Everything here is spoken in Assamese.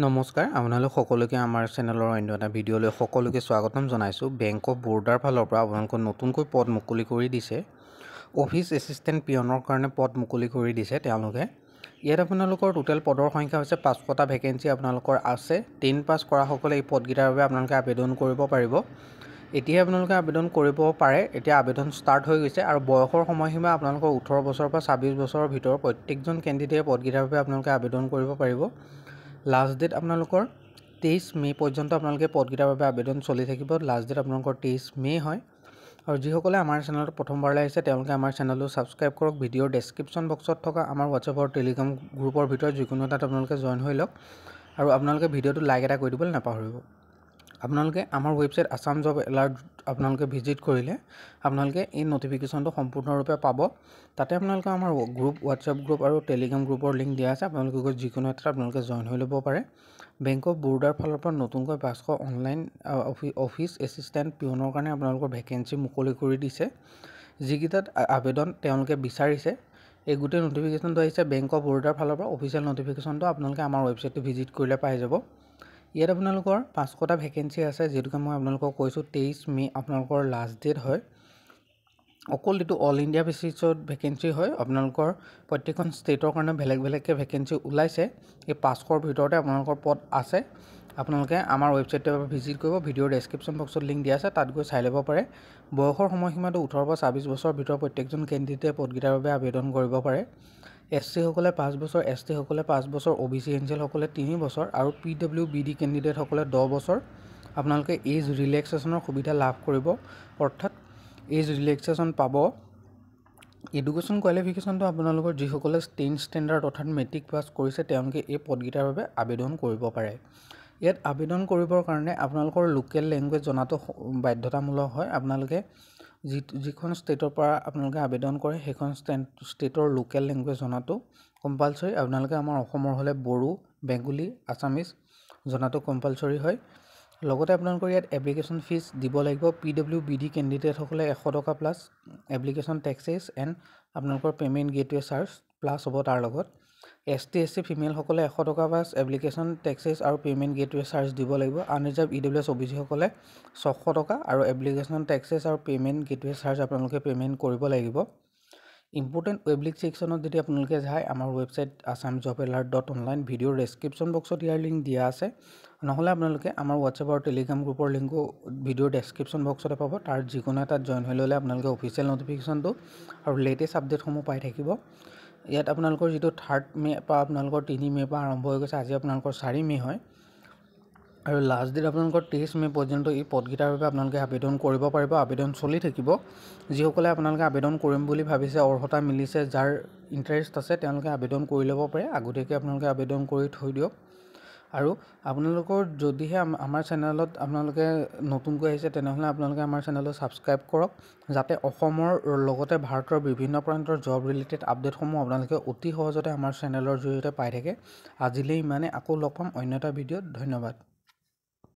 নমস্কাৰ আপোনালোক সকলোকে আমাৰ চেনেলৰ অন্য এটা ভিডিঅ'লৈ সকলোকে স্বাগতম জনাইছোঁ। বেংক অফ বৰোদাৰ ফালৰ পৰা আপোনালোকক নতুনকৈ পদ মুকলি কৰি দিছে। অফিচ এছিষ্টেণ্ট পিয়নৰ কাৰণে পদ মুকলি কৰি দিছে তেওঁলোকে। ইয়াত আপোনালোকৰ টোটেল পদৰ সংখ্যা হৈছে 500টা ভেকেঞ্চি আপোনালোকৰ আছে। 10 পাছ কৰাসকলে এই পদকেইটাৰ বাবে আপোনালোকে আবেদন কৰিব পাৰিব। এতিয়াই আপোনালোকে আবেদন কৰিব পাৰে। এতিয়া আবেদন ষ্টাৰ্ট হৈ গৈছে আৰু বয়সৰ সময়সীমা আপোনালোকৰ 18 বছৰৰ পৰা 26 বছৰৰ ভিতৰত প্ৰত্যেকজন কেণ্ডিডেটে পদকেইটাৰ বাবে আপোনালোকে আবেদন কৰিব পাৰিব। লাষ্ট ডেট আপোনালোকৰ 23 মে পৰ্যন্ত আপোনালোকে পদকেইটাৰ বাবে আবেদন চলি থাকিব। লাষ্ট ডেট আপোনালোকৰ 23 মে হয়। আৰু যিসকলে আমাৰ চেনেলত প্ৰথমবাৰলৈ আহিছে তেওঁলোকে আমাৰ চেনেলটো ছাবস্ক্ৰাইব কৰক। ভিডিঅ'ৰ ডেছক্ৰিপশ্যন বক্সত থকা আমাৰ হোৱাটছএপ আৰু টেলিগ্ৰাম গ্ৰুপৰ ভিতৰত যিকোনো এটাত আপোনালোকে জইন হৈ লওক আৰু আপোনালোকে ভিডিঅ'টো লাইক এটা কৰি দিবলৈ নাপাহৰিব। আপোনালোকে আমাৰ ৱেবছাইট আছাম জব এলাৰ্ট আপোনালোকে ভিজিট কৰিলে আপোনালোকে এই ন'টিফিকেশ্যনটো সম্পূৰ্ণৰূপে পাব। তাতে আপোনালোকে আমাৰ গ্ৰুপ হোৱাটছএপ গ্ৰুপ আৰু টেলিগ্ৰাম গ্ৰুপৰ লিংক দিয়া আছে। আপোনালোকে গৈ যিকোনো এটাত আপোনালোকে জইন হৈ ল'ব পাৰে। বেংক অফ বৰোদাৰ ফালৰ পৰা নতুনকৈ 500 অনলাইন অফিচ এছিষ্টেণ্ট পিয়নৰ কাৰণে আপোনালোকৰ ভেকেঞ্চি মুকলি কৰি দিছে। যিকেইটাত আবেদন তেওঁলোকে বিচাৰিছে এই গোটেই ন'টিফিকেশ্যনটো আহিছে বেংক অফ বৰোদাৰ ফালৰ পৰা। অফিচিয়েল ন'টিফিকেশ্যনটো আপোনালোকে আমাৰ ৱেবছাইটটো ভিজিট কৰিলে পাই যাব। ইয়াত আপোনালোকৰ 500টা ভেকেঞ্চি আছে। যিহেতুকে মই আপোনালোকক কৈছোঁ 23 মে আপোনালোকৰ লাষ্ট ডেট হয়। অকল এইটো অল ইণ্ডিয়া বেচিছত ভেকেঞ্চি হয়। আপোনালোকৰ প্ৰত্যেকখন ষ্টেটৰ কাৰণে বেলেগ বেলেগকৈ ভেকেঞ্চি ওলাইছে। এই 500ৰ ভিতৰতে আপোনালোকৰ পদ আছে। আপোনালোকে আমাৰ ৱেবছাইটটো ভিজিট কৰিব। ভিডিঅ'ৰ ডেছক্ৰিপশ্যন বক্সত লিংক দিয়া আছে, তাত গৈ চাই ল'ব পাৰে। বয়সৰ সময়সীমাটো 18 পৰা 26 বছৰৰ ভিতৰত প্ৰত্যেকজন কেণ্ডিডেটে পদকেইটাৰ বাবে আবেদন কৰিব পাৰে। SC সকলে 5 বছৰ, ST সকলে 5 বছৰ, OBC এনচিএলসকলে 3 বছৰ আৰু PWBD কেণ্ডিডেটসকলে 10 বছৰ আপোনালোকে এজ ৰিলেক্সেশ্যনৰ সুবিধা লাভ কৰিব। অৰ্থাৎ এজ ৰিলেক্সেশ্যন পাব। এডুকেশ্যন কোৱালিফিকেশ্যনটো আপোনালোকৰ যিসকলে 10th ষ্টেণ্ডাৰ্ড অৰ্থাৎ মেট্ৰিক পাছ কৰিছে তেওঁলোকে এই পদকেইটাৰ বাবে আবেদন কৰিব পাৰে। ইয়াত আবেদন কৰিবৰ কাৰণে আপোনালোকৰ লোকেল লেংগুৱেজ জনাটো বাধ্যতামূলক হয়। আপোনালোকে যিখন ষ্টেটৰ পৰা আপোনালোকে আবেদন কৰে সেইখন ষ্টেটৰ লোকেল লেংগুৱেজ জনাটো কম্পালচৰি। আপোনালোকে আমাৰ অসমৰ হ'লে বড়ো, বেংগলী, আছামিজ জনাটো কম্পালচৰি হয়। লগতে আপোনালোকৰ ইয়াত এপ্লিকেশ্যন ফিজ দিব লাগিব। PWBD কেণ্ডিডেটসকলে 100 টকা প্লাছ এপ্লিকেশ্যন টেক্সেছ এণ্ড আপোনালোকৰ পে'মেণ্ট গেটৱে চাৰ্জ প্লাছ হ'ব তাৰ লগত। ST/SC ফিমেলসকলে 100 টকা প্লাছ এপ্লিকেশ্যন টেক্সেছ আৰু পে'মেণ্ট গেটৱে চাৰ্জ দিব লাগিব। আনৰিজাৰ্ভ EWS OBC সকলে 600 টকা আৰু এপ্লিকেশ্যন টেক্সেছ আৰু পে'মেণ্ট গেটৱে চাৰ্জ আপোনালোকে পে'মেণ্ট কৰিব লাগিব। ইম্পৰ্টেণ্ট ৱেবলিক ছেকশ্যনত যদি আপোনালোকে যায় আমাৰ ৱেবছাইট assamjobalert.online ভিডিঅ'ৰ ডেছক্ৰিপশ্যন বক্সত ইয়াৰ লিংক দিয়া আছে। নহ'লে আপোনালোকে আমাৰ হোৱাটছএপ আৰু টেলিগ্ৰাম গ্ৰুপৰ লিংকো ভিডিঅ'ৰ ডেছক্ৰিপশ্যন বক্সতে পাব। তাৰ যিকোনো এটাত জইন হৈ ল'লে আপোনালোকে অফিচিয়েল ন'টিফিকেশ্যনটো আৰু লেটেষ্ট আপডেটসমূহ পাই থাকিব। ইয়াত আপোনালোকৰ যিটো 3 মে পৰা আপোনালোকৰ 3 মে পৰা আৰম্ভ হৈ গৈছে। আজি আপোনালোকৰ 4 মে হয় আৰু লাষ্ট ডেট আপোনালোকৰ 23 মে পৰ্যন্ত এই পদকেইটাৰ বাবে আপোনালোকে আবেদন কৰিব পাৰিব। আবেদন চলি থাকিব। যিসকলে আপোনালোকে আবেদন কৰিম বুলি ভাবিছে, অৰ্হতা মিলিছে, যাৰ ইণ্টাৰেষ্ট আছে তেওঁলোকে আবেদন কৰি ল'ব পাৰে। আগতীয়াকৈ আপোনালোকে আবেদন কৰি থৈ দিয়ক। আৰু আপোনালোকৰ যদিহে আমাৰ চেনেলত আপোনালোকে নতুনকৈ আহিছে তেনেহ'লে আপোনালোকে আমাৰ চেনেলটো ছাবস্ক্ৰাইব কৰক, যাতে অসমৰ লগতে ভাৰতৰ বিভিন্ন প্ৰান্তৰ জব ৰিলেটেড আপডেটসমূহ আপোনালোকে অতি সহজতে আমাৰ চেনেলৰ জৰিয়তে পাই থাকে। আজিলৈ ইমানে। আকৌ লগ পাম অন্য এটা ভিডিঅ'ত। ধন্যবাদ।